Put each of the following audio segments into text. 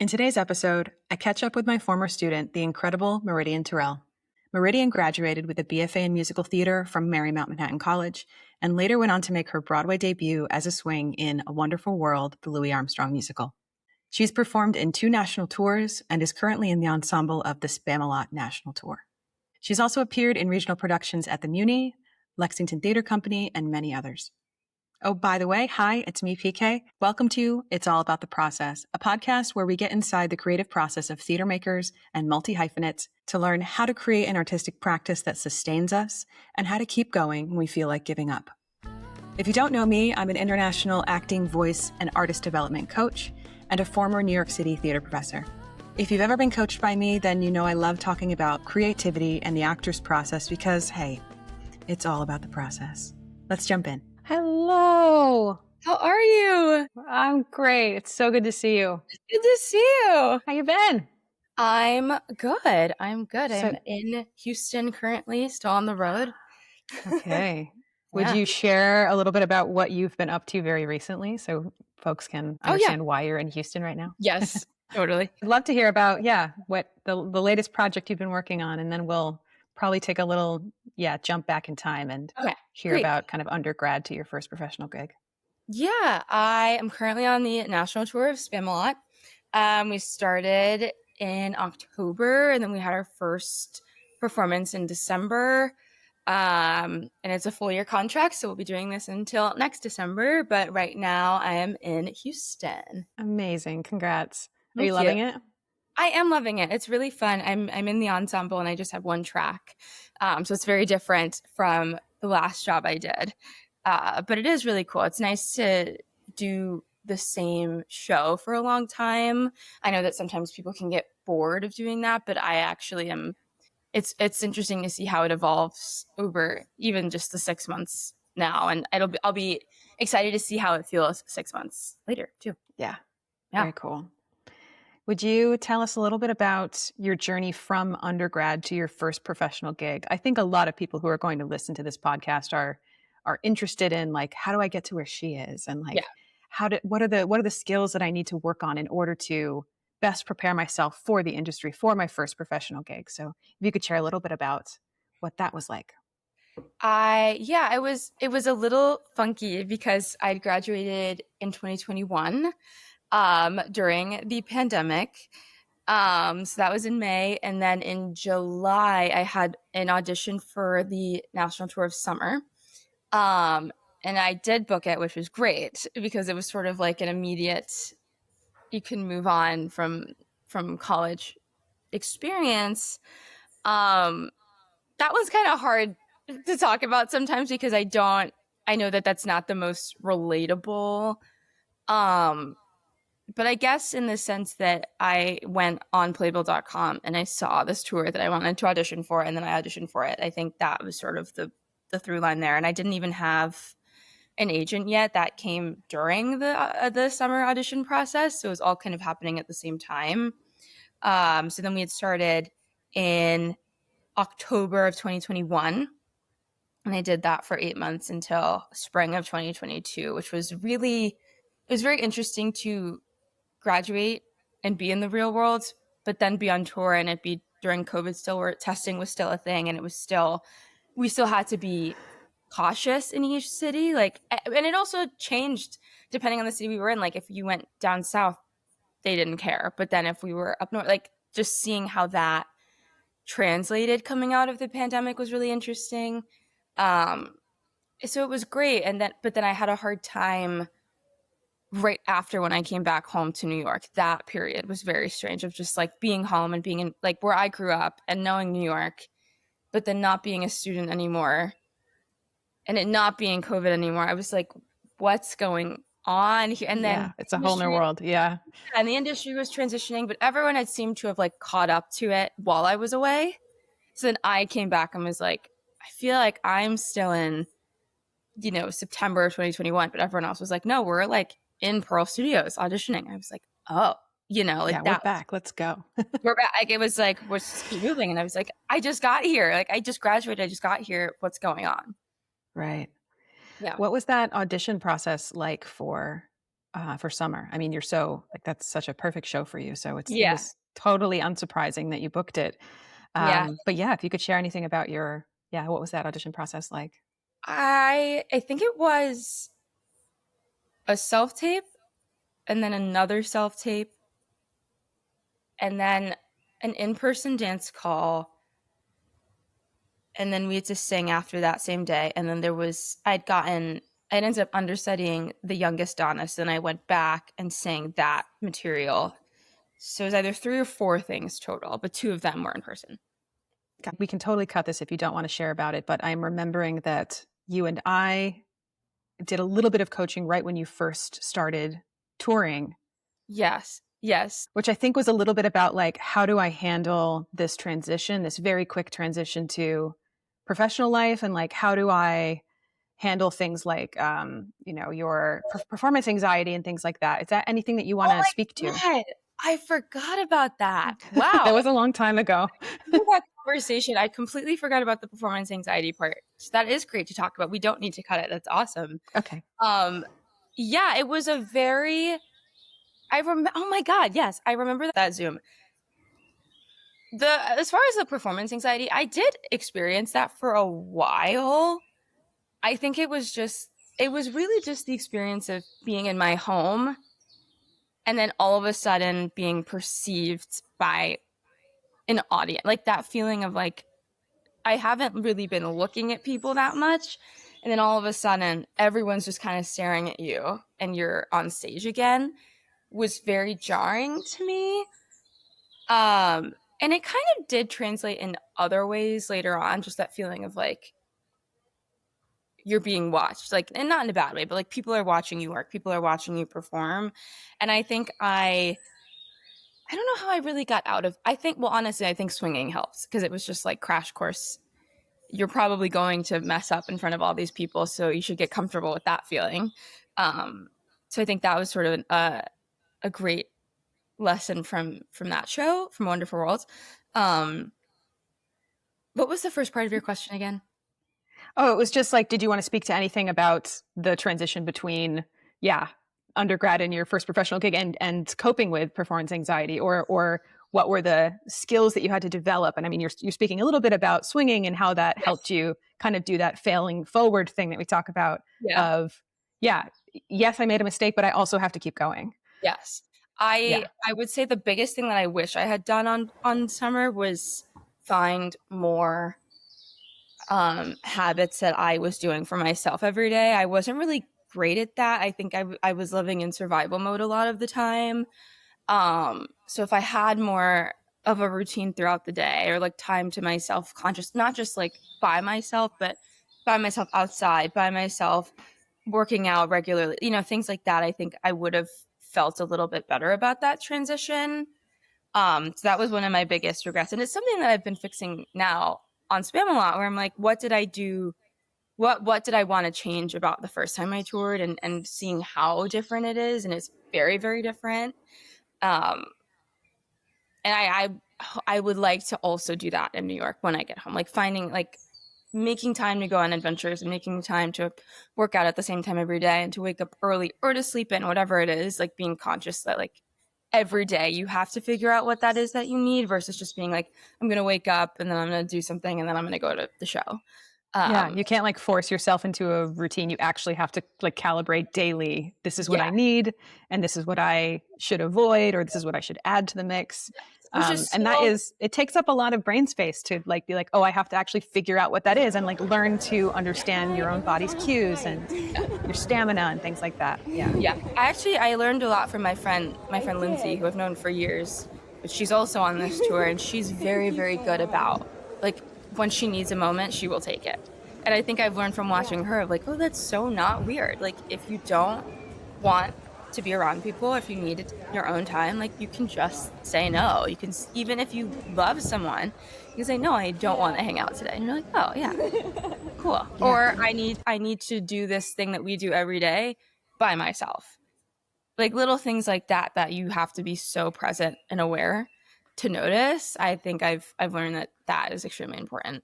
In today's episode, I catch up with my former student, the incredible Meridien Terrell. Meridien graduated with a BFA in musical theater from Marymount Manhattan College and later went on to make her Broadway debut as a swing in A Wonderful World, the Louis Armstrong musical. She's performed in 2 national tours and is currently in the ensemble of the Spamalot National Tour. She's also appeared in regional productions at the Muni, Lexington Theater Company, and many others. Oh, by the way, hi, it's me, PK. Welcome to It's All About the Process, a podcast where we get inside the creative process of theater makers and multi-hyphenates to learn how to create an artistic practice that sustains us and how to keep going when we feel like giving up. If you don't know me, I'm an international acting, voice, and artist development coach and a former New York City theater professor. If you've ever been coached by me, then you know I love talking about creativity and the actor's process because, hey, it's all about the process. Let's jump in. Hello. How are you? I'm great. It's so good to see you. Good to see you. How you been? I'm good. So- I'm in Houston currently, still on the road. Okay. Would Yeah. you share a little bit about what you've been up to very recently so folks can understand why you're in Houston right now? Yes, totally. I'd love to hear about, what the latest project you've been working on, and then we'll probably take a little, jump back in time and Okay, hear great. about kind of undergrad to your first professional gig. Yeah, I am currently on the national tour of Spamalot. We started in October, and then we had our first performance in December. And it's a full year contract, so we'll be doing this until next December. But right now, I am in Houston. Amazing. Congrats. Are Thank you loving it? I am loving it. It's really fun. I'm in the ensemble and I just have one track. So it's very different from the last job I did. But it is really cool. It's nice to do the same show for a long time. I know that sometimes people can get bored of doing that, but I actually am. It's interesting to see how it evolves over even just the 6 months now. And I'll be excited to see how it feels 6 months later too. Yeah. Yeah. Very cool. Would you tell us a little bit about your journey from undergrad to your first professional gig? I think a lot of people who are going to listen to this podcast are interested in, like, how do I get to where she is, and like, what are the skills that I need to work on in order to best prepare myself for the industry for my first professional gig. So if you could share a little bit about what that was like. It was a little funky because I'd graduated in 2021 during the pandemic. So that was in May. And then in July, I had an audition for the National Tour of Summer. And I did book it, which was great because it was sort of like an immediate, you can move on from college experience. That was kind of hard to talk about sometimes because I know that that's not the most relatable. But I guess in the sense that I went on playbill.com and I saw this tour that I wanted to audition for, and then I auditioned for it. I think that was sort of the through line there. And I didn't even have an agent yet. That came during the summer audition process. So it was all kind of happening at the same time. So then we had started in October of 2021. And I did that for 8 months until spring of 2022, which was it was very interesting to graduate and be in the real world, but then be on tour and it be during COVID still, where testing was still a thing. And we still had to be cautious in each city. And it also changed depending on the city we were in. Like if you went down south, they didn't care. But then if we were up north, like just seeing how that translated coming out of the pandemic was really interesting. So it was great. But then I had a hard time right after when I came back home to New York. That period was very strange of just like being home and being in like where I grew up and knowing New York, but then not being a student anymore and it not being COVID anymore. I was like, what's going on here? And then it's a whole new world. Yeah. And the industry was transitioning, but everyone had seemed to have like caught up to it while I was away. So then I came back and was like, I feel like I'm still in, September of 2021, but everyone else was like, no, we're like in Pearl Studios auditioning. I was like, oh, we're back. Let's go. We're back. Like, it was like, we're just keep moving. And I was like, I just got here. Like, I just graduated. I just got here. What's going on? Right. Yeah. What was that audition process like for for summer. I mean, you're so like that's such a perfect show for you. So it Yeah. was totally unsurprising that you booked it. Yeah. But yeah, if you could share anything about what was that audition process like? I think it was a self-tape and then another self-tape and then an in-person dance call, and then we had to sing after that same day. And then I'd ended up understudying The Youngest Donna, so then I went back and sang that material. So it was either 3 or 4 things total, but 2 of them were in person. We can totally cut this if you don't want to share about it, but I'm remembering that you and I did a little bit of coaching right when you first started touring. Yes. Which I think was a little bit about like, how do I handle this transition, this very quick transition to professional life? And like, how do I handle things like, your performance anxiety and things like that? Is that anything that you want to speak to? God, I forgot about that. Wow. That was a long time ago. That conversation, I completely forgot about the performance anxiety part. So that is great to talk about. We don't need to cut it. That's awesome. Okay. Yeah, it was a very, oh my God, yes, I remember that Zoom. As far as the performance anxiety, I did experience that for a while. I think it was really just the experience of being in my home and then all of a sudden being perceived by an audience, like that feeling of like, I haven't really been looking at people that much. And then all of a sudden, everyone's just kind of staring at you and you're on stage again was very jarring to me. And it kind of did translate in other ways later on, just that feeling of like, you're being watched, like, and not in a bad way, but like people are watching you work, people are watching you perform. And I think I don't know how I really got out of, honestly, I think swinging helps because it was just like crash course. You're probably going to mess up in front of all these people, so you should get comfortable with that feeling. So I think that was sort of a great lesson from that show, from Wonderful Worlds. What was the first part of your question again? Oh, it was just like, did you want to speak to anything about the transition between, undergrad and your first professional gig and coping with performance anxiety, or what were the skills that you had to develop? And I mean, you're speaking a little bit about swinging and how that helped you kind of do that failing forward thing that we talk about of, yes, I made a mistake, but I also have to keep going. Yes. I would say the biggest thing that I wish I had done on summer was find more habits that I was doing for myself every day. I wasn't really great at that. I think I was living in survival mode a lot of the time. So if I had more of a routine throughout the day or like time to myself, conscious, not just like by myself, but by myself outside, by myself working out regularly, things like that, I think I would have felt a little bit better about that transition. So that was one of my biggest regrets. And it's something that I've been fixing now on Spamalot, where I'm like, what did I do? What did I want to change about the first time I toured, and seeing how different it is. And it's very, very different. And I would like to also do that in New York when I get home, like finding, like making time to go on adventures and making time to work out at the same time every day and to wake up early or to sleep in, whatever it is, like being conscious that like every day you have to figure out what that is that you need versus just being like, I'm going to wake up and then I'm going to do something and then I'm going to go to the show. You can't like force yourself into a routine. You actually have to like calibrate daily. This is what I need, and this is what I should avoid, or this is what I should add to the mix. It takes up a lot of brain space to like be like, oh, I have to actually figure out what that is and like learn to understand your own body's cues and your stamina and things like that. Yeah. I learned a lot from my friend Lindsay, who I've known for years, but she's also on this tour, and she's very, very good about like when she needs a moment, she will take it. And I think I've learned from watching her like, oh, that's so not weird. Like if you don't want to be around people, if you need your own time, like you can just say no. You can, even if you love someone, you can say, no, I don't want to hang out today. And you're like, oh yeah, cool. Yeah. Or I need to do this thing that we do every day by myself. Like little things like that you have to be so present and aware to notice. I think I've learned that is extremely important.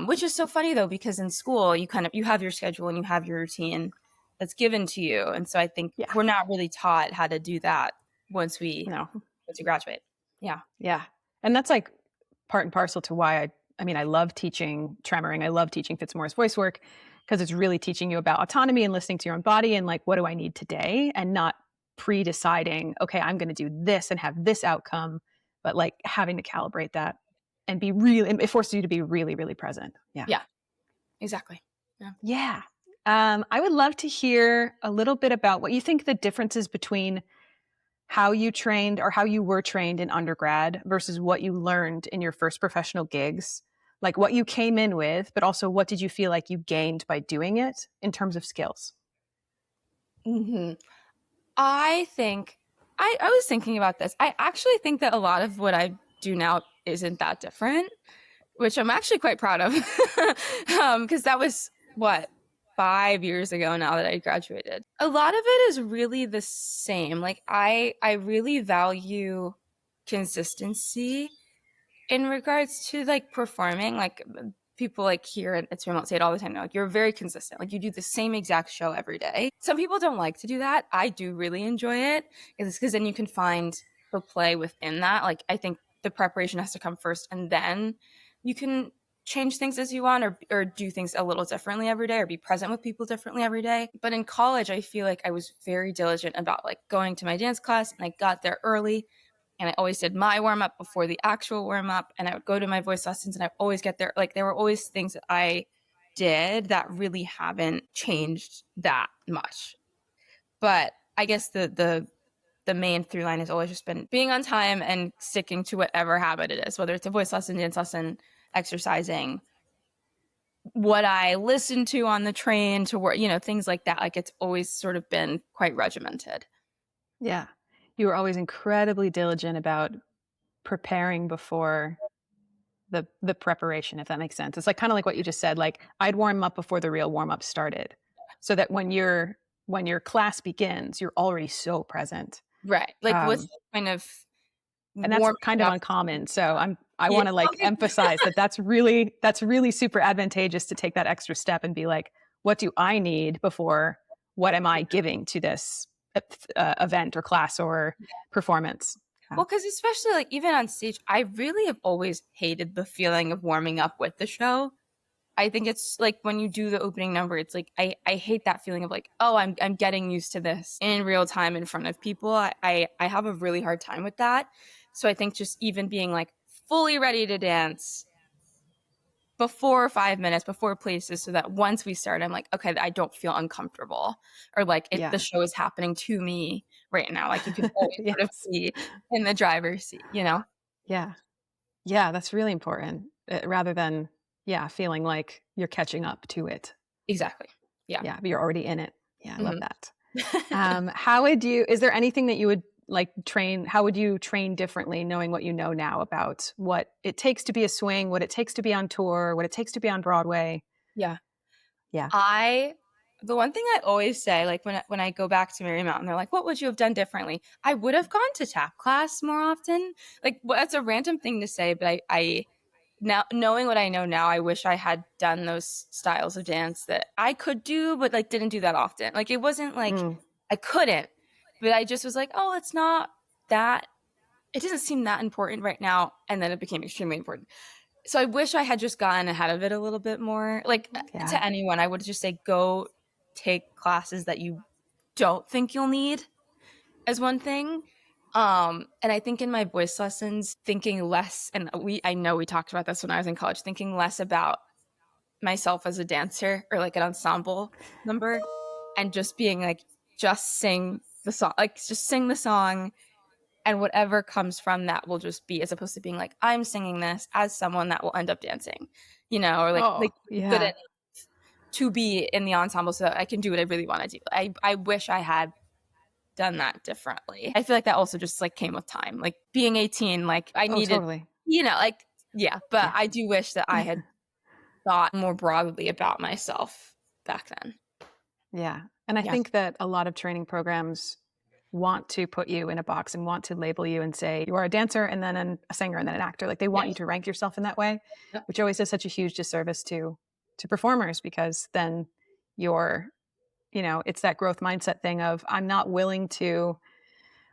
Which is so funny though, because in school you have your schedule and you have your routine, that's given to you. And so I think we're not really taught how to do that once we graduate. Yeah. Yeah. And that's like part and parcel to why I love teaching tremoring. I love teaching Fitzmaurice voice work because it's really teaching you about autonomy and listening to your own body and like, what do I need today? And not pre-deciding, okay, I'm going to do this and have this outcome, but like having to calibrate that and be really, it forces you to be really, really present. Yeah. Yeah, exactly. Yeah. I would love to hear a little bit about what you think the differences between how you trained or how you were trained in undergrad versus what you learned in your first professional gigs, like what you came in with, but also what did you feel like you gained by doing it in terms of skills? Mm-hmm. I think I was thinking about this. I actually think that a lot of what I do now isn't that different, which I'm actually quite proud of because that was 5 years ago now that I graduated. A lot of it is really the same. Like I really value consistency in regards to like performing. Like people like here at Spamalot say it all the time now, like you're very consistent. Like you do the same exact show every day. Some people don't like to do that. I do really enjoy it because then you can find the play within that. Like I think the preparation has to come first and then you can change things as you want or do things a little differently every day or be present with people differently every day. But in college, I feel like I was very diligent about like going to my dance class and I got there early and I always did my warm up before the actual warm up and I would go to my voice lessons and I always get there. Like there were always things that I did that really haven't changed that much. But I guess the main through line has always just been being on time and sticking to whatever habit it is, whether it's a voice lesson, dance lesson, exercising, what I listen to on the train to work, things like that. Like it's always sort of been quite regimented. Yeah. You were always incredibly diligent about preparing before the preparation, if that makes sense. It's like kind of like what you just said, like I'd warm up before the real warm up started so that when your class begins, you're already so present. Right. Like what's kind of and that's kind of uncommon. So I want to like emphasize that that's really super advantageous to take that extra step and be like, what do I need before what am I giving to this event or class or performance? Well, because especially like even on stage, I really have always hated the feeling of warming up with the show. I think it's like when you do the opening number, it's like I hate that feeling of like, oh, I'm getting used to this in real time in front of people. I have a really hard time with that. So I think just even being like fully ready to dance before 5 minutes, before places, so that once we start, I'm like, okay, I don't feel uncomfortable or like the show is happening to me right now. Like you can always sort of see in the driver's seat, Yeah. Yeah, that's really important rather than, feeling like you're catching up to it. Exactly. Yeah. Yeah, but you're already in it. Yeah, I love that. Is there anything that you would like how would you train differently knowing what you know now about what it takes to be a swing, what it takes to be on tour, what it takes to be on Broadway? Yeah. Yeah. The one thing I always say, like when I go back to Mary Mountain, they're like, what would you have done differently? I would have gone to tap class more often. Like that's a random thing to say, but I now knowing what I know now, I wish I had done those styles of dance that I could do, but like didn't do that often. Like it wasn't like I couldn't, but I just was like, oh, it doesn't seem that important right now. And then it became extremely important. So I wish I had just gotten ahead of it a little bit more. Like to anyone, I would just say, go take classes that you don't think you'll need as one thing. And I think in my voice lessons, thinking less, and I know we talked about this when I was in college, thinking less about myself as a dancer or like an ensemble number and just being like, just sing the song, like just sing the song and whatever comes from that will just be, as opposed to being like, I'm singing this as someone that will end up dancing, or like good enough to be in the ensemble so that I can do what I really want to do. I wish I had done that differently. I feel like that also just like came with time, like being 18, like I needed, totally. But I do wish that I had thought more broadly about myself back then. Yeah. And I think that a lot of training programs want to put you in a box and want to label you and say you are a dancer and then a singer and then an actor. Like they want you to rank yourself in that way, which always does such a huge disservice to performers, because then you're it's that growth mindset thing of I'm not willing to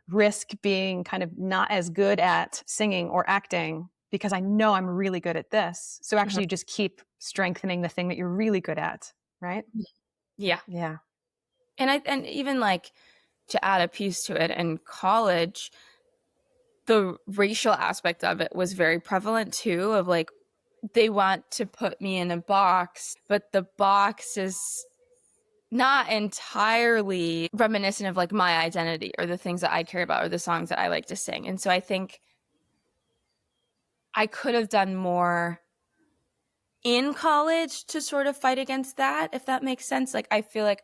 risk being kind of not as good at singing or acting because I know I'm really good at this. So actually you just keep strengthening the thing that you're really good at, right? Yeah. Yeah. And even like to add a piece to it, in college, the racial aspect of it was very prevalent too, of like they want to put me in a box, but the box is not entirely reminiscent of like my identity or the things that I care about or the songs that I like to sing. And so I think I could have done more in college to sort of fight against that, if that makes sense. Like I feel like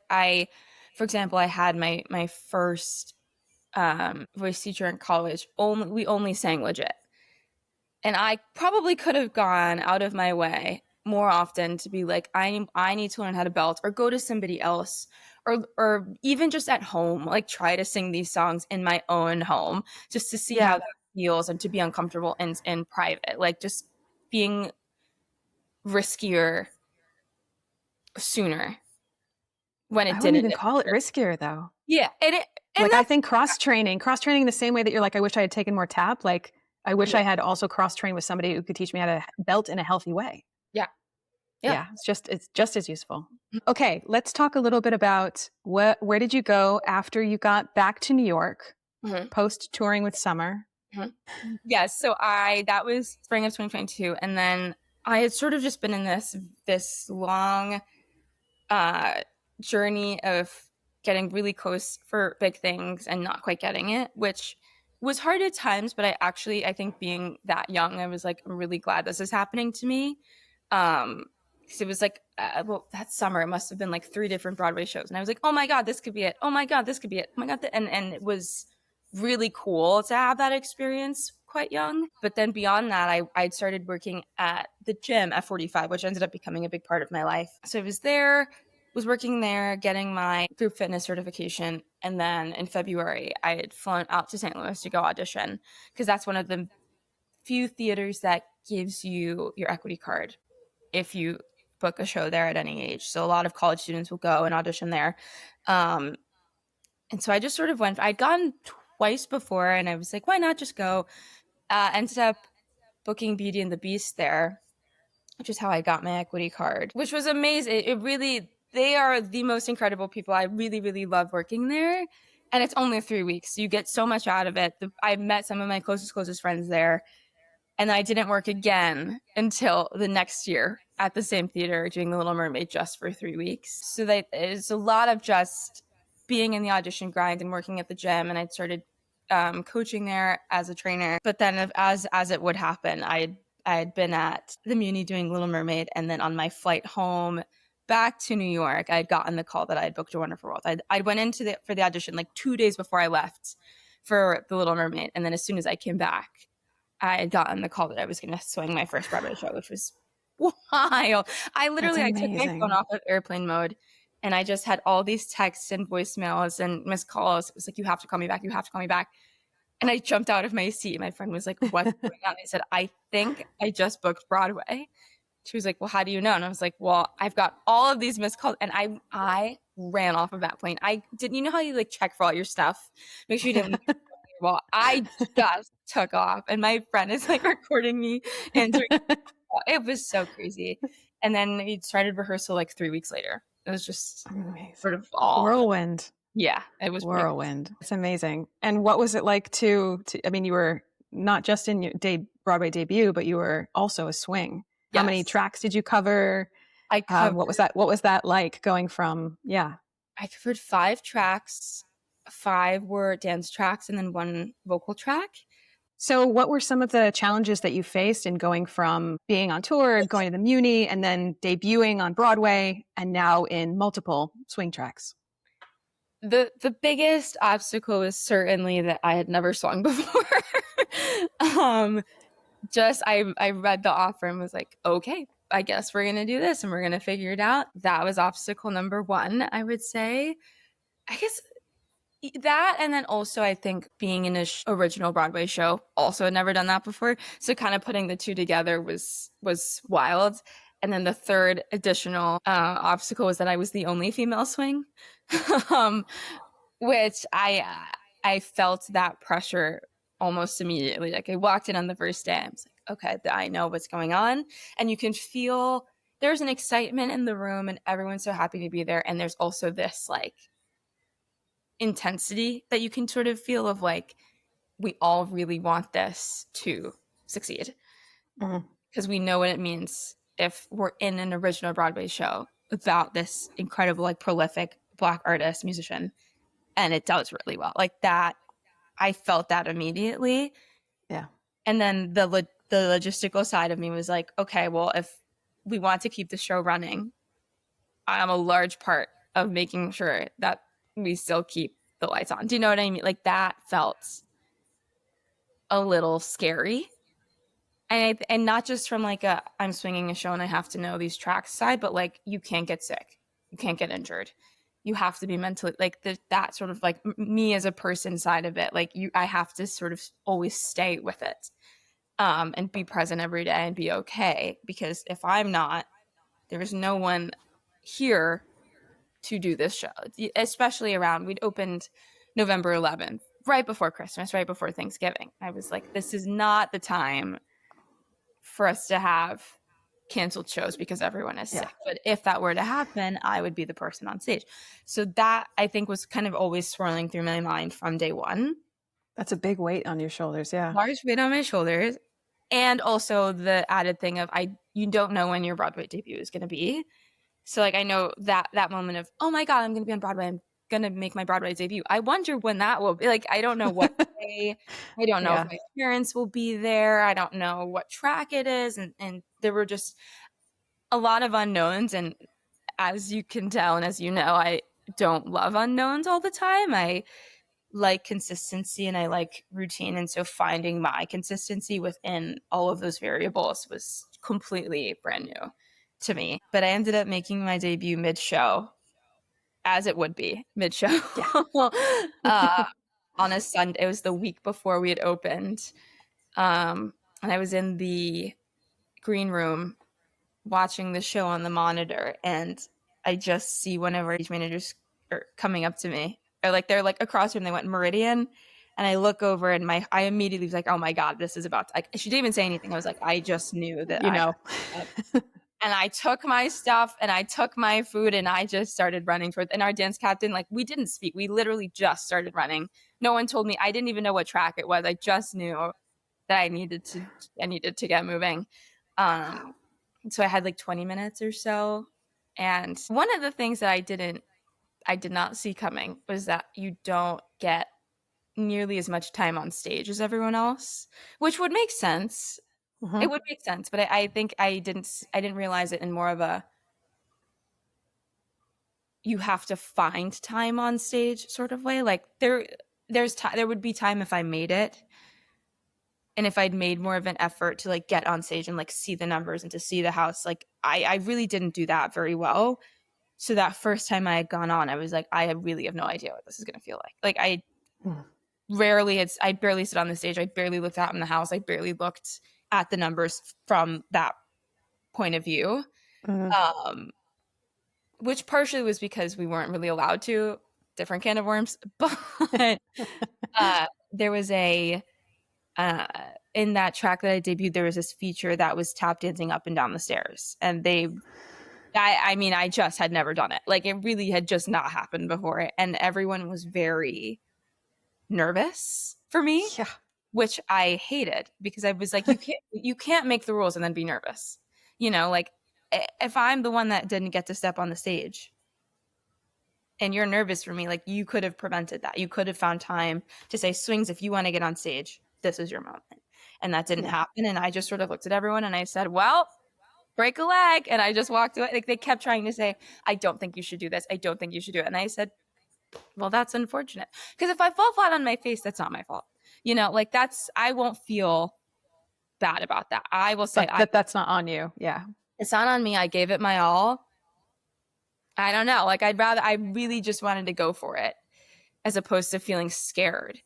for example, I had my first voice teacher in college. We only sang legit. And I probably could have gone out of my way more often to be like, I need to learn how to belt, or go to somebody else, or even just at home, like try to sing these songs in my own home just to see how that feels, and to be uncomfortable in private, like just being riskier sooner when it I wouldn't didn't. even call it riskier though. Yeah. And I think cross-training the same way that you're like, I wish I had taken more tap. Like I wish I had also cross-trained with somebody who could teach me how to belt in a healthy way. Yeah. It's just as useful. Okay, let's talk a little bit about where did you go after you got back to New York, post touring with Summer? Yes, so that was spring of 2022, and then I had sort of just been in this long journey of getting really close for big things and not quite getting it, which was hard at times. But I think being that young, I was like, I'm really glad this is happening to me. Because it was like, that summer, it must have been like 3 different Broadway shows. And I was like, oh my God, this could be it. Oh my God, this could be it. Oh my God. And it was really cool to have that experience quite young. But then beyond that, I'd started working at the gym at 45, which ended up becoming a big part of my life. So I was working there, getting my group fitness certification. And then in February, I had flown out to St. Louis to go audition, because that's one of the few theaters that gives you your equity card if you book a show there at any age. So a lot of college students will go and audition there. And so I just sort of went. I'd gone twice before, and I was like, why not just go? Ended up booking Beauty and the Beast there, which is how I got my equity card, which was amazing. They are the most incredible people. I really, really love working there. And it's only 3 weeks. So you get so much out of it. I met some of my closest friends there. And I didn't work again until the next year at the same theater doing The Little Mermaid just for 3 weeks. So it's a lot of just being in the audition grind and working at the gym. And I'd started coaching there as a trainer. But then as it would happen, I had been at the Muni doing Little Mermaid. And then on my flight home back to New York, I had gotten the call that I had booked A Wonderful World. I went for the audition like 2 days before I left for The Little Mermaid. And then as soon as I came back, I had gotten the call that I was going to swing my first Broadway show, which was wild. I took my phone off of airplane mode, and I just had all these texts and voicemails and missed calls. It was like, you have to call me back. You have to call me back. And I jumped out of my seat. My friend was like, what's going on? I said, I think I just booked Broadway. She was like, well, how do you know? And I was like, well, I've got all of these missed calls. And I ran off of that plane. You know how you like check for all your stuff? Make sure you didn't leave. Well, I just took off, and my friend is like recording me, and it was so crazy. And then we started rehearsal like 3 weeks later. It was just sort of all whirlwind. Yeah, it was whirlwind. It's amazing. And what was it like to? I mean, you were not just in your Broadway debut, but you were also a swing. Yes. How many tracks did you cover? I covered. What was that like going from? Yeah, I covered 5 tracks. 5 were dance tracks and then 1 vocal track. So what were some of the challenges that you faced in going from being on tour, going to the Muni, and then debuting on Broadway, and now in multiple swing tracks? The biggest obstacle was certainly that I had never sung before. I read the offer and was like, okay, I guess we're going to do this and we're going to figure it out. That was obstacle number 1, I would say. I guess that, and then also I think being in an original Broadway show, also had never done that before. So kind of putting the 2 together was wild. And then the third additional obstacle was that I was the only female swing. um, which I felt that pressure almost immediately. Like I walked in on the first day, I was like, okay, I know what's going on, and you can feel there's an excitement in the room, and everyone's so happy to be there, and there's also this like intensity that you can sort of feel of like we all really want this to succeed because we know what it means if we're in an original Broadway show about this incredible, like prolific Black artist, musician, and it does really well. Like that, I felt that immediately. Yeah. And then the logistical side of me was like, okay, well, if we want to keep the show running, I'm a large part of making sure that we still keep the lights on. Do you know what I mean? Like that felt a little scary. And not just from like a I'm swinging a show and I have to know these tracks side, but like you can't get sick, you can't get injured, you have to be mentally like that sort of like me as a person side of it. Like I have to sort of always stay with it, and be present every day and be okay. Because if I'm not, there's no one here to do this show, especially around we'd opened November 11th, right before Christmas, right before Thanksgiving. I was like, this is not the time for us to have canceled shows because everyone is sick. But if that were to happen, I would be the person on stage. So that I think was kind of always swirling through my mind from day one. That's a big weight on your shoulders. Yeah. Large weight on my shoulders. And also the added thing of you don't know when your Broadway debut is going to be. So like I know that moment of, oh my God, I'm going to be on Broadway. I'm going to make my Broadway debut. I wonder when that will be. Like, I don't know what day. I don't know if my parents will be there. I don't know what track it is. And there were just a lot of unknowns. And as you can tell, and as you know, I don't love unknowns all the time. I like consistency and I like routine. And so finding my consistency within all of those variables was completely brand new to me. But I ended up making my debut mid-show, as it would be mid-show. On a Sunday. It was the week before we had opened. And I was in the green room watching the show on the monitor, and I just see one of our stage managers coming up to me. Or like they're like across from, they went Meridien, and I look over and I immediately was like, oh my God, this is about to, like, she didn't even say anything. I was like, I just knew that and I took my stuff and I took my food and I just started running towards, and our dance captain, like, we didn't speak. We literally just started running. No one told me. I didn't even know what track it was. I just knew that I needed to get moving. So I had like 20 minutes or so. And one of the things that I did not see coming was that you don't get nearly as much time on stage as everyone else, which would make sense. It would make sense, but I think I didn't realize it in more of a you have to find time on stage sort of way. Like there would be time if I made it, and if I'd made more of an effort to like get on stage and like see the numbers and to see the house. Like I really didn't do that very well. So that first time I had gone on, I was like, I really have no idea what this is going to feel like. Like I barely sit on the stage. I barely looked out in the house. I barely looked at the numbers from that point of view. Which partially was because we weren't really allowed to. Different can of worms. But there was in that track that I debuted, there was this feature that was tap dancing up and down the stairs. And I just had never done it. Like it really had just not happened before. And everyone was very nervous for me, which I hated, because I was like, you can't make the rules and then be nervous. You know, like if I'm the one that didn't get to step on the stage and you're nervous for me, like you could have prevented that. You could have found time to say, Swings, if you want to get on stage, this is your moment. And that didn't happen. And I just sort of looked at everyone and I said, well, break a leg. And I just walked away. Like they kept trying to say, I don't think you should do this. I don't think you should do it. And I said, well, that's unfortunate. Because if I fall flat on my face, that's not my fault. You know, like I won't feel bad about that. I will say that's not on you. Yeah. It's not on me. I gave it my all. I don't know. Like I really just wanted to go for it as opposed to feeling scared.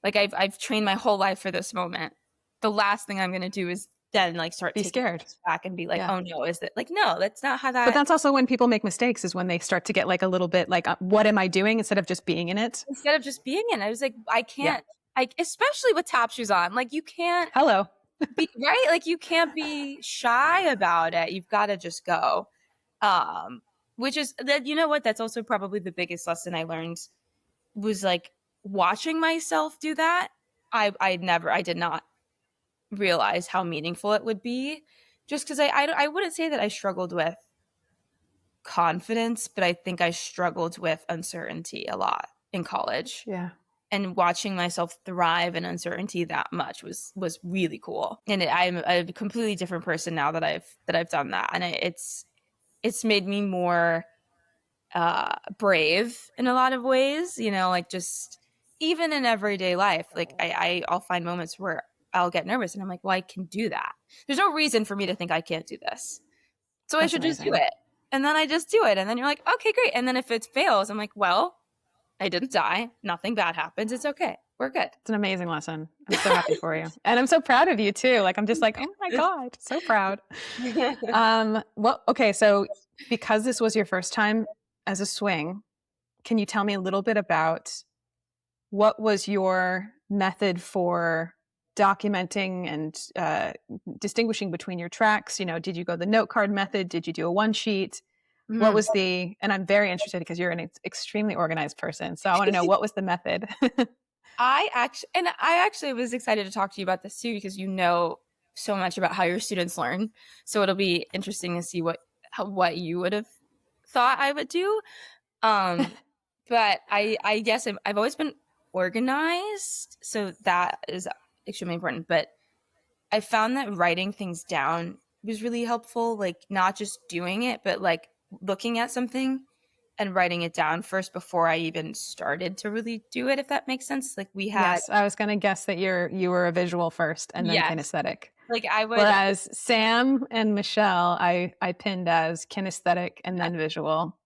Like I've trained my whole life for this moment. The last thing I'm going to do is then like start Be taking scared. steps back and be like, Yeah. oh no, is that like, no, that's not how But that, that's also when people make mistakes, is when they start to get like a little bit like, what am I doing, instead of just being in it. instead of just being in, I was like, I Yeah. can't, especially with tap shoes on, like you can't Hello. be right. Like you can't be shy about it. You've got to just go. Which is that, you know what? That's also probably the biggest lesson I learned was like watching myself do that. I did not realize how meaningful it would be, just because I wouldn't say that I struggled with confidence, but I think I struggled with uncertainty a lot in college. Yeah. And watching myself thrive in uncertainty that much was really cool. And I'm a completely different person now that I've done that, and it's made me more brave in a lot of ways. You know, like just even in everyday life, like I'll find moments where I'll get nervous, and I'm like, well, I can do that. There's no reason for me to think I can't do this, so I That's should just do amazing. it. And then I just do it, and then you're like, okay, great. And then if it fails, I'm like, well, I didn't die. Nothing bad happens. It's okay. We're good. It's an amazing lesson. I'm so happy for you. And I'm so proud of you too. Like, I'm just like, oh my God, so proud. Well, okay. So because this was your first time as a swing, can you tell me a little bit about what was your method for documenting and distinguishing between your tracks? You know, did you go the note card method? Did you do a one sheet? What was and I'm very interested because you're an extremely organized person. So I want to know, what was the method? I actually was excited to talk to you about this too, because you know so much about how your students learn. So it'll be interesting to see what you would have thought I would do. But I guess I've always been organized, so that is extremely important. But I found that writing things down was really helpful, like not just doing it, but like looking at something and writing it down first before I even started to really do it, if that makes sense. Like we had Yes, I was going to guess that you were a visual first and then yes. kinesthetic. Like I would, whereas Sam and Michelle, I pinned as kinesthetic and then visual.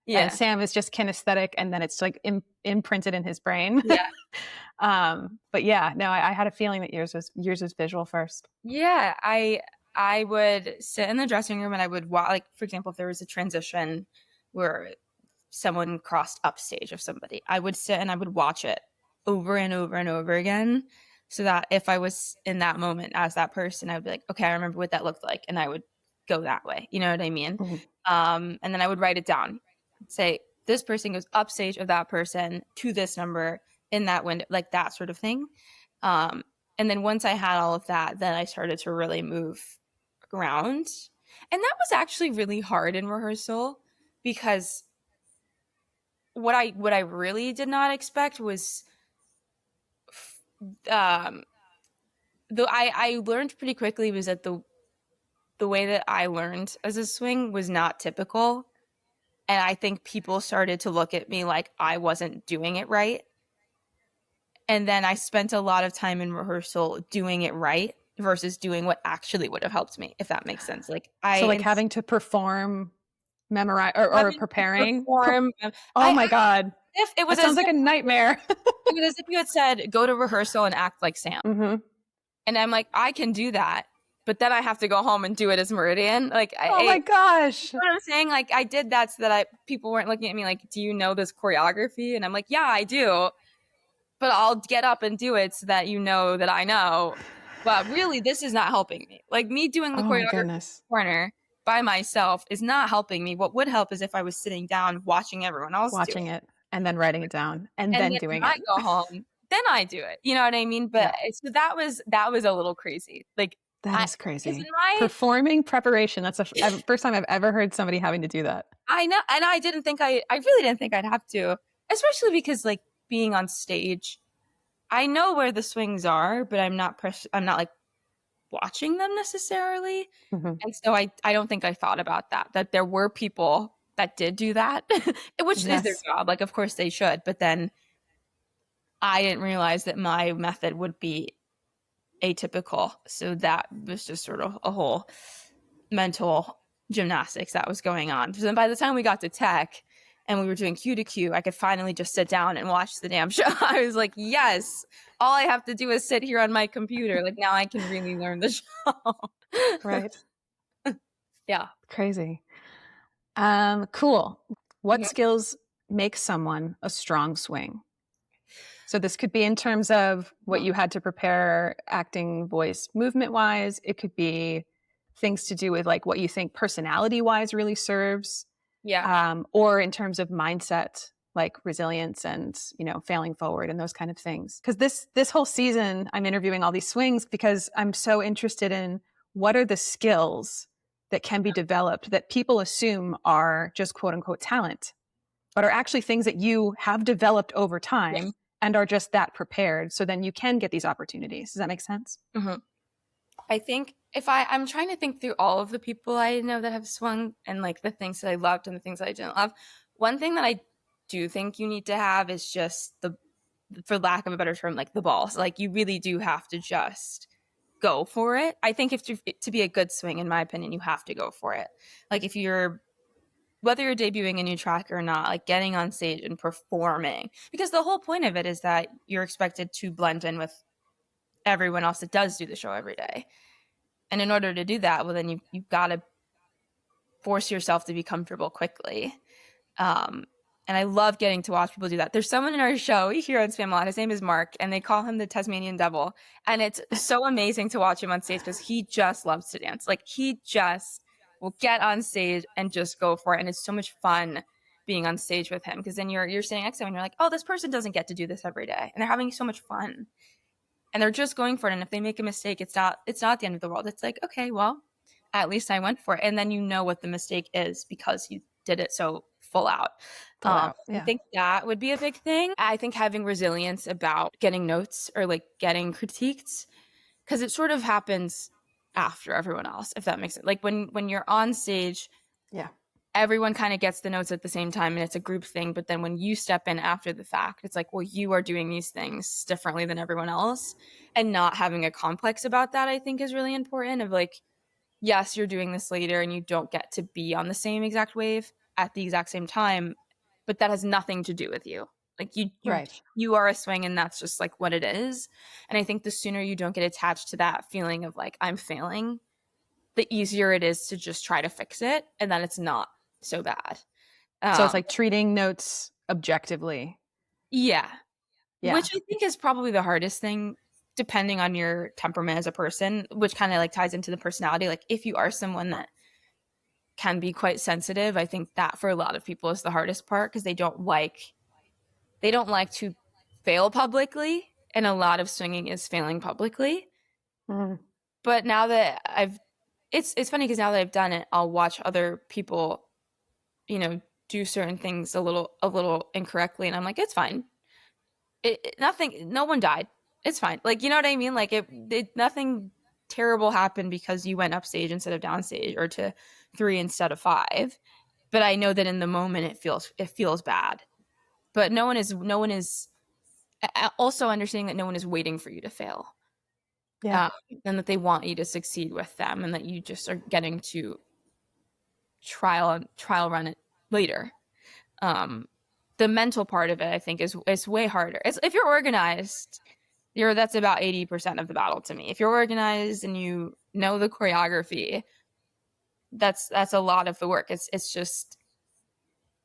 yeah. And Sam is just kinesthetic, and then it's like imprinted in his brain. Yeah. But yeah, no, I had a feeling that yours was visual first. Yeah, I would sit in the dressing room and I would watch, like for example, if there was a transition where someone crossed upstage of somebody, I would sit and I would watch it over and over and over again, so that if I was in that moment as that person, I would be like, okay, I remember what that looked like, and I would go that way. You know what I mean? Mm-hmm. And then I would write it down, say this person goes upstage of that person to this number in that window, like that sort of thing. And then once I had all of that, then I started to really move around. And that was actually really hard in rehearsal, because what I really did not expect was though I learned pretty quickly was that the way that I learned as a swing was not typical. And I think people started to look at me like I wasn't doing it right. And then I spent a lot of time in rehearsal doing it right versus doing what actually would have helped me, if that makes sense. Like having to perform, memorize, or preparing. Perform. Oh my God. If it was that sounds like a nightmare. It was as if you had said, go to rehearsal and act like Sam. Mm-hmm. And I'm like, I can do that, but then I have to go home and do it as Meridien. Like, oh my gosh. You know what I'm saying? Like, I did that so that people weren't looking at me like, do you know this choreography? And I'm like, yeah, I do. But I'll get up and do it so that you know that I know. But really, this is not helping me. Like, me doing the choreography in the corner by myself is not helping me. What would help is if I was sitting down watching everyone else watching it and then writing it down and then doing it. I go home, then I do it. You know what I mean? But so that was a little crazy. Like, that is crazy. Performing preparation. That's the first time I've ever heard somebody having to do that. I know. And I really didn't think I'd have to, especially because like being on stage, I know where the swings are, but I'm not like watching them necessarily. Mm-hmm. And so I don't think I thought about that there were people that did do that, which is their job. Like, of course they should. But then I didn't realize that my method would be atypical. So that was just sort of a whole mental gymnastics that was going on. So then by the time we got to tech and we were doing cue to cue, I could finally just sit down and watch the damn show. I was like, yes, all I have to do is sit here on my computer. Like, now I can really learn the show. Right. Yeah. Crazy. Cool. What Mhm. skills make someone a strong swing? So this could be in terms of what you had to prepare acting, voice, movement wise. It could be things to do with like what you think personality wise really serves. Yeah. Or in terms of mindset, like resilience and, you know, failing forward and those kind of things. Because this whole season, I'm interviewing all these swings because I'm so interested in what are the skills that can be developed that people assume are just quote unquote talent, but are actually things that you have developed over Yeah. time and are just that prepared. So then you can get these opportunities. Does that make sense? Mm-hmm. I think if I'm trying to think through all of the people I know that have swung and like the things that I loved and the things that I didn't love, one thing that I do think you need to have is just for lack of a better term, like the balls. Like you really do have to just go for it. I think if to be a good swing, in my opinion, you have to go for it. Like whether you're debuting a new track or not, like getting on stage and performing, because the whole point of it is that you're expected to blend in with everyone else that does do the show every day. And in order to do that, well, then you've got to force yourself to be comfortable quickly. And I love getting to watch people do that. There's someone in our show here on Spamalot. His name is Mark, and they call him the Tasmanian Devil. And it's so amazing to watch him on stage because he just loves to dance. Like he just will get on stage and just go for it. And it's so much fun being on stage with him because then you're sitting next to him and you're like, oh, this person doesn't get to do this every day, and they're having so much fun. And they're just going for it. And if they make a mistake, it's not the end of the world. It's like, okay, well, at least I went for it. And then you know what the mistake is because you did it so full out. Yeah. I think that would be a big thing. I think having resilience about getting notes or like getting critiqued, because it sort of happens after everyone else, if that makes sense. Like when you're on stage, Yeah. everyone kind of gets the notes at the same time and it's a group thing. But then when you step in after the fact, it's like, well, you are doing these things differently than everyone else. And not having a complex about that, I think, is really important. Of like, yes, you're doing this later and you don't get to be on the same exact wave at the exact same time, but that has nothing to do with you. Like Right. you are a swing and that's just like what it is. And I think the sooner you don't get attached to that feeling of like, I'm failing, the easier it is to just try to fix it. And then it's not so bad. So it's like treating notes objectively. Yeah. Yeah. Which I think is probably the hardest thing, depending on your temperament as a person, which kind of like ties into the personality. Like if you are someone that can be quite sensitive, I think that for a lot of people is the hardest part because they don't like to fail publicly, and a lot of swinging is failing publicly. Mm. But now that it's funny because now that I've done it, I'll watch other people, you know, do certain things a little incorrectly, and I'm like, it's fine. No one died. It's fine. Like, you know what I mean? Like nothing terrible happened because you went upstage instead of downstage or to 3 instead of 5. But I know that in the moment it feels bad. But no one is also understanding that no one is waiting for you to fail. Yeah. And that they want you to succeed with them and that you just are getting to trial run it later. The mental part of it, I think, is way harder. If you're organized, that's about 80% of the battle to me. If you're organized and you know the choreography, that's a lot of the work. It's just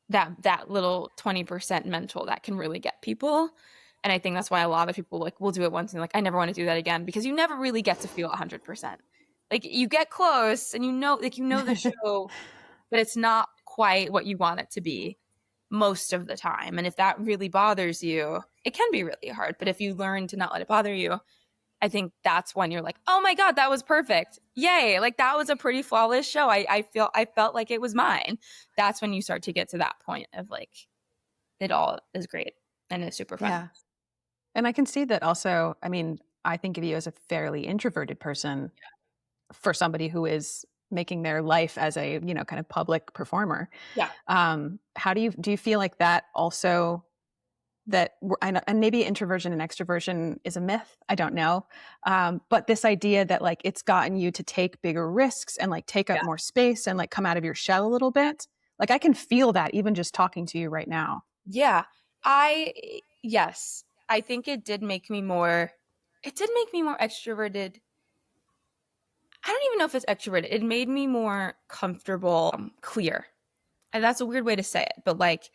that little 20% mental that can really get people. And I think that's why a lot of people like will do it once and like, I never want to do that again, because you never really get to feel 100%. Like you get close and you know the show, but it's not quite what you want it to be most of the time. And if that really bothers you, it can be really hard. But if you learn to not let it bother you, I think that's when you're like, oh my God, that was perfect. Yay. Like that was a pretty flawless show. I felt like it was mine. That's when you start to get to that point of like, it all is great and it's super fun. Yeah. And I can see that also. I mean, I think of you as a fairly introverted person for somebody who is making their life as a, you know, kind of public performer. Yeah. How do you feel like that also, and maybe introversion and extroversion is a myth. I don't know. But this idea that like it's gotten you to take bigger risks and like take up more space and like come out of your shell a little bit. Like I can feel that even just talking to you right now. Yeah. Yes. I think it did make me more extroverted. I don't even know if it's extroverted. It made me more comfortable, clear. And that's a weird way to say it, but like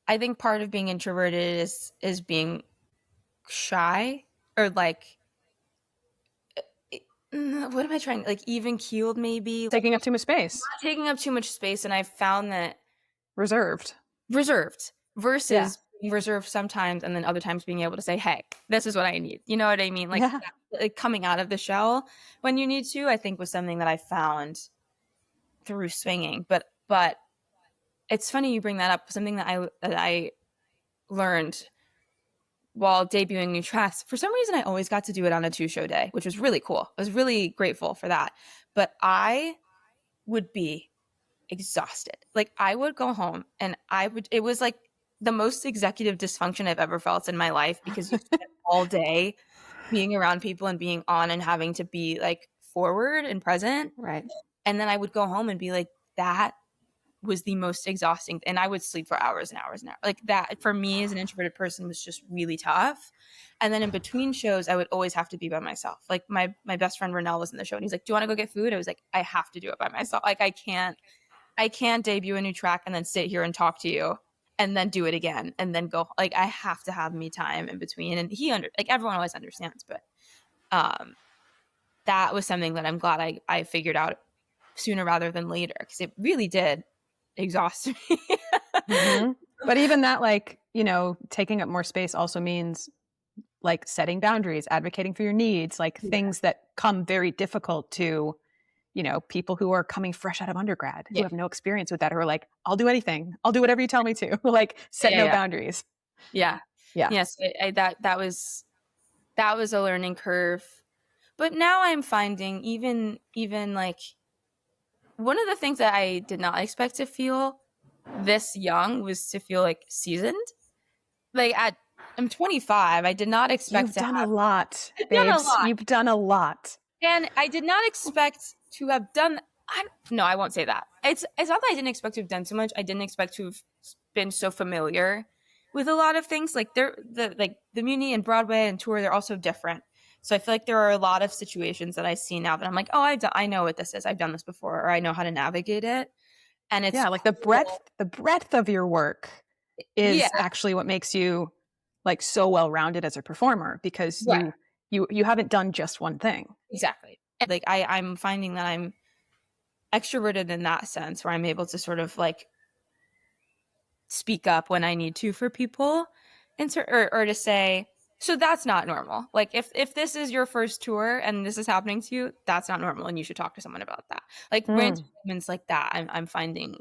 I think part of being introverted is being shy or like what am I trying, like even keeled maybe, Taking up too much space. not taking up too much space. And I found that Reserved. versus being reserved sometimes and then other times being able to say, hey, this is what I need. You know what I mean? Like, Yeah. like coming out of the shell when you need to, I think was something that I found through swinging. But it's funny you bring that up. Something that I learned while debuting new tracks. For some reason, I always got to do it on a 2-show day, which was really cool. I was really grateful for that. But I would be exhausted. Like I would go home and it was like the most executive dysfunction I've ever felt in my life, because you spend all day being around people and being on and having to be like forward and present. Right. And then I would go home and be like, that was the most exhausting. And I would sleep for hours and hours and hours. Like that for me as an introverted person was just really tough. And then in between shows, I would always have to be by myself. Like my best friend Renell was in the show and he's like, do you want to go get food? I was like, I have to do it by myself. Like I can't debut a new track and then sit here and talk to you and then do it again and then go. Like I have to have me time in between. And like everyone always understands, but that was something that I'm glad I figured out sooner rather than later, because it really did exhaust me. Mm-hmm. But even that, like, you know, taking up more space also means like setting boundaries, advocating for your needs, like things that come very difficult to, you know, people who are coming fresh out of undergrad, who have no experience with that, who are like, I'll do anything. I'll do whatever you tell me to. Like set no boundaries. Yeah. Yes. That was a learning curve. But now I'm finding even like one of the things that I did not expect to feel this young was to feel like seasoned. Like I'm 25. I did not expect You've done a lot, babes. Done a lot. You've done a lot. And I did not expect to have done. No, I won't say that. It's not that I didn't expect to have done so much. I didn't expect to have been so familiar with a lot of things. Like the Muni and Broadway and tour, they're also different. So I feel like there are a lot of situations that I see now that I'm like, oh, I know what this is. I've done this before, or I know how to navigate it. And it's like the breadth of your work is actually what makes you like so well-rounded as a performer, because you haven't done just one thing. Exactly. Like I'm finding that I'm extroverted in that sense, where I'm able to sort of like speak up when I need to for people, and or to say, so that's not normal. Like if this is your first tour and this is happening to you, that's not normal, and you should talk to someone about that. Like random moments like that, I'm finding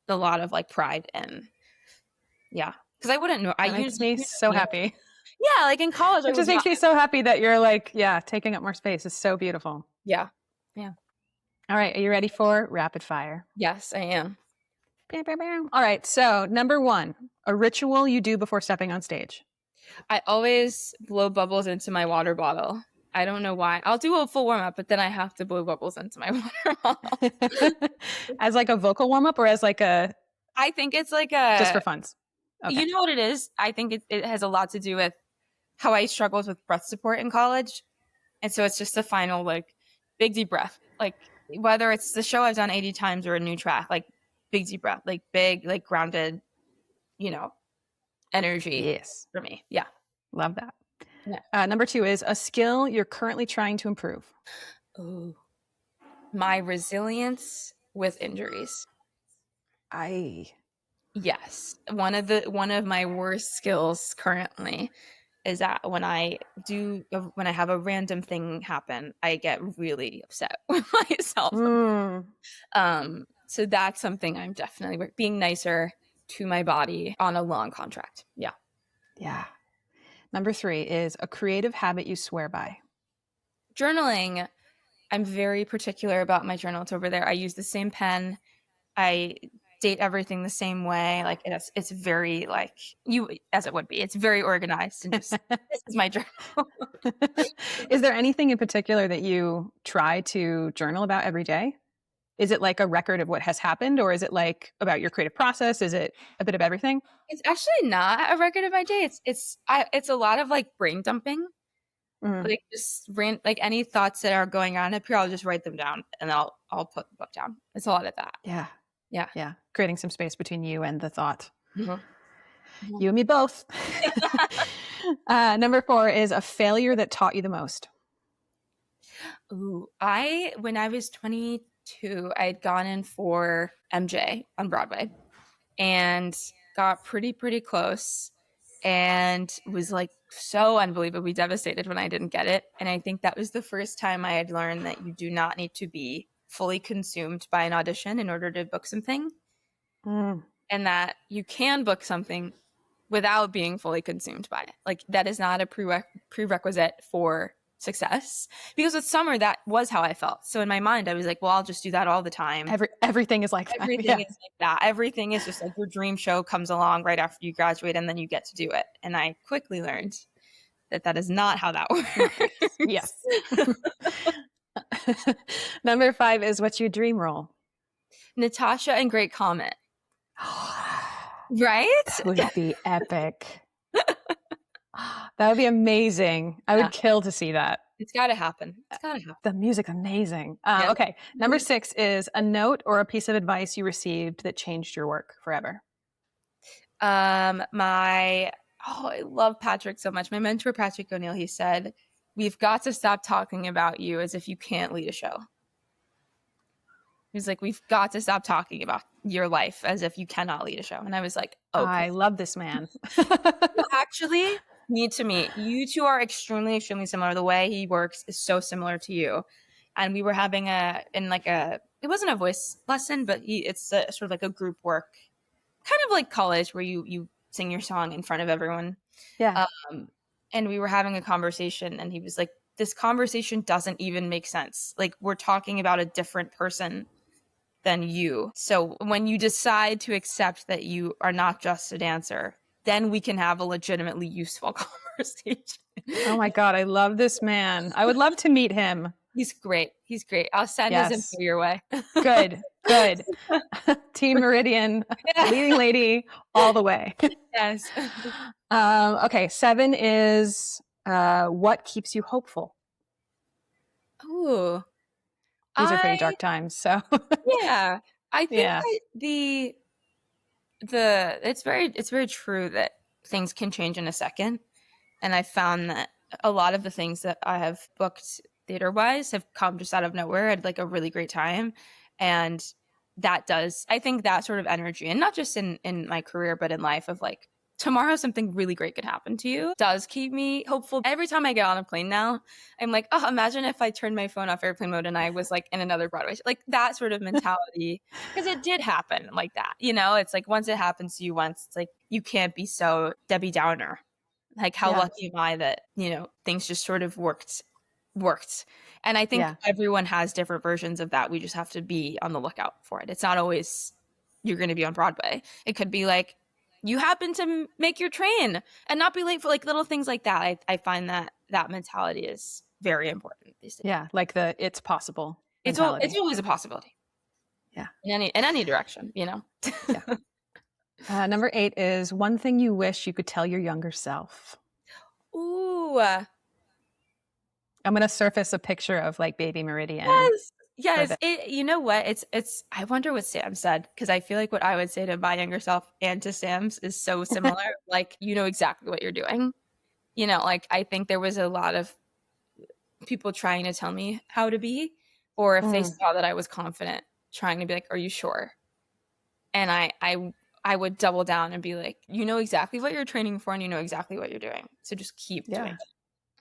a lot of like pride in. Yeah, because I wouldn't know. That makes me so happy. Yeah, like in college, it just makes me so happy that you're like, taking up more space is so beautiful. Yeah. All right, are you ready for rapid fire? Yes, I am. Bam, bam, bam. All right, so number 1, a ritual you do before stepping on stage. I always blow bubbles into my water bottle. I don't know why. I'll do a full warm up, but then I have to blow bubbles into my water bottle. As like a vocal warm up, or as like a? I think it's like a just for funs. Okay. You know what it is? I think it has a lot to do with how I struggled with breath support in college, and so it's just the final like big deep breath. Like whether it's the show I've done 80 times or a new track, like big deep breath, like big, like grounded, energy. Yes, for me. Yeah, love that. Yeah. Number 2 is a skill you're currently trying to improve. Ooh, my resilience with injuries. Yes, one of my worst skills currently is that when I have a random thing happen, I get really upset with myself. So that's something I'm definitely being nicer to my body on a long contract. Yeah. Number 3 is a creative habit you swear by. Journaling. I'm very particular about my journal. It's over there. I use the same pen. I date everything the same way. Like it's very like as it would be. It's very organized, and just this is my journal. Is there anything in particular that you try to journal about every day? Is it like a record of what has happened, or is it like about your creative process? Is it a bit of everything? It's actually not a record of my day. It's a lot of like brain dumping. Mm. Like just like any thoughts that are going on up here, I'll just write them down and I'll put the book down. It's a lot of that. Yeah. Yeah. Yeah. Creating some space between you and the thought. Mhm. You and me both. Number 4 is a failure that taught you the most. Ooh, when I was 22, I had gone in for MJ on Broadway and got pretty close and was like so unbelievably devastated when I didn't get it. And I think that was the first time I had learned that you do not need to be fully consumed by an audition in order to book something. Mm. And that you can book something without being fully consumed by it. Like that is not a prerequisite for success, because with summer that was how I felt. So in my mind I was like, well, I'll just do that all the time. Everything is like that. Everything is like that. Everything is just like your dream show comes along right after you graduate and then you get to do it. And I quickly learned that is not how that works. Yes. Number 5 is what's your dream role? Natasha and Great Comet. Right? That would be epic. That would be amazing. I would kill to see that. It's got to happen. It's got to happen. The music, amazing. Okay. Number 6 is a note or a piece of advice you received that changed your work forever. I love Patrick so much. My mentor, Patrick O'Neill, he said, we've got to stop talking about you as if you can't lead a show. He was like, we've got to stop talking about your life as if you cannot lead a show. And I was like, okay. I love this man. You actually need to meet. You two are extremely similar. The way he works is so similar to you. And we were having it wasn't a voice lesson, but it's sort of like a group work, kind of like college where you sing your song in front of everyone. Yeah. And we were having a conversation and he was like, this conversation doesn't even make sense. Like we're talking about a different person than you. So when you decide to accept that you are not just a dancer, then we can have a legitimately useful conversation. Oh my God, I love this man. I would love to meet him. He's great. I'll send his info your way. Good. Team Meridien, leading lady, all the way. Yes. Okay, 7 is what keeps you hopeful? Ooh. These are pretty dark times, so. Yeah. I think it's very true that things can change in a second. And I found that a lot of the things that I have booked theater-wise have come just out of nowhere. I had like a really great time. And I think that sort of energy, and not just in my career, but in life, of like, tomorrow something really great could happen to you, does keep me hopeful. Every time I get on a plane now, I'm like, oh, imagine if I turned my phone off airplane mode and I was like in another Broadway show. Like that sort of mentality, because it did happen like that. It's like once it happens to you once, it's like you can't be so Debbie Downer. Like how lucky am I that, things just sort of worked. And I think everyone has different versions of that. We just have to be on the lookout for it. It's not always you're going to be on Broadway. It could be like, you happen to make your train and not be late for like little things like that. I find that mentality is very important these days. Yeah, like it's possible. It's always a possibility. Yeah, in any direction, Yeah. Number 8 is one thing you wish you could tell your younger self. Ooh. I'm gonna surface a picture of like baby Meridien. Yes. You know what? It's. I wonder what Sam said, because I feel like what I would say to my younger self and to Sam's is so similar. Like, you know exactly what you're doing. Like I think there was a lot of people trying to tell me how to be, or if they saw that I was confident, trying to be like, "Are you sure?" And I would double down and be like, "You know exactly what you're training for, and you know exactly what you're doing. So just keep doing it."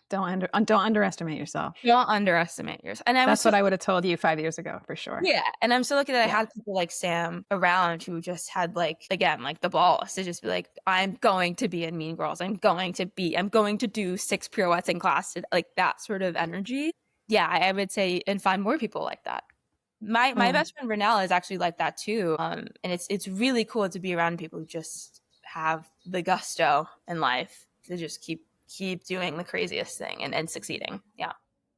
Don't underestimate yourself. Don't underestimate yourself. And that's what I would have told you 5 years ago, for sure. Yeah. And I'm so lucky that I had people like Sam around who just had like, again, like the balls to just be like, I'm going to be in Mean Girls. I'm going to do 6 pirouettes in class. Like that sort of energy. Yeah, I would say, and find more people like that. My best friend Renelle is actually like that too. And it's really cool to be around people who just have the gusto in life to just keep doing the craziest thing and succeeding. Yeah.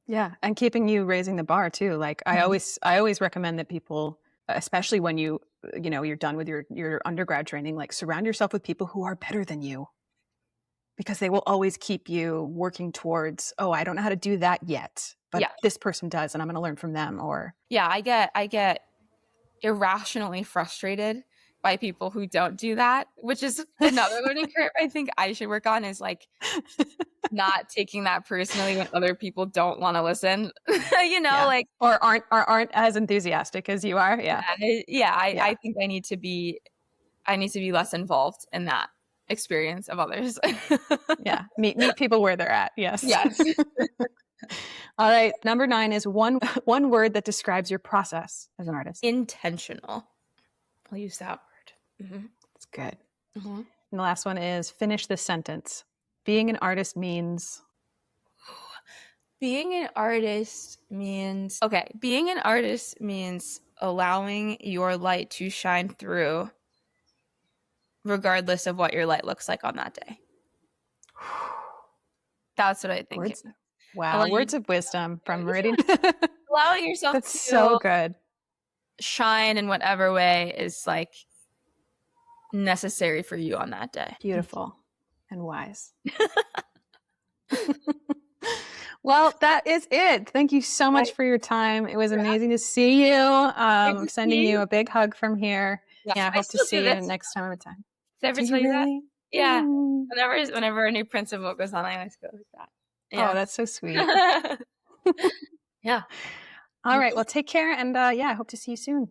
Yeah, and keeping you raising the bar too. Like I always recommend that people, especially when you're done with your undergrad training, like surround yourself with people who are better than you, because they will always keep you working towards, oh, I don't know how to do that yet, but this person does, and I'm going to learn from them. Or I get irrationally frustrated by people who don't do that, which is another learning curve I think I should work on, is like not taking that personally when other people don't want to listen, like, or aren't as enthusiastic as you are. I think I need to be less involved in that experience of others. Meet people where they're at. Yes. All right, number 9 is one word that describes your process as an artist. Intentional. I'll use that word. That's good. And the last one is finish this sentence. Being an artist means allowing your light to shine through regardless of what your light looks like on that day. That's what I think. Wow, words of wisdom from Meridien. Allowing yourself That's to so good. Shine in whatever way is like necessary for you on that day. Beautiful and wise. Well, that is it. Thank you so much for your time. It was amazing to see you. I'm sending you a big hug from here. I hope to see you next time I'm in time. Did I ever tell you that? Yeah. Whenever a new principal goes on, I always go like that. Yeah. Oh, that's so sweet. Yeah. All right. Well, take care. And I hope to see you soon.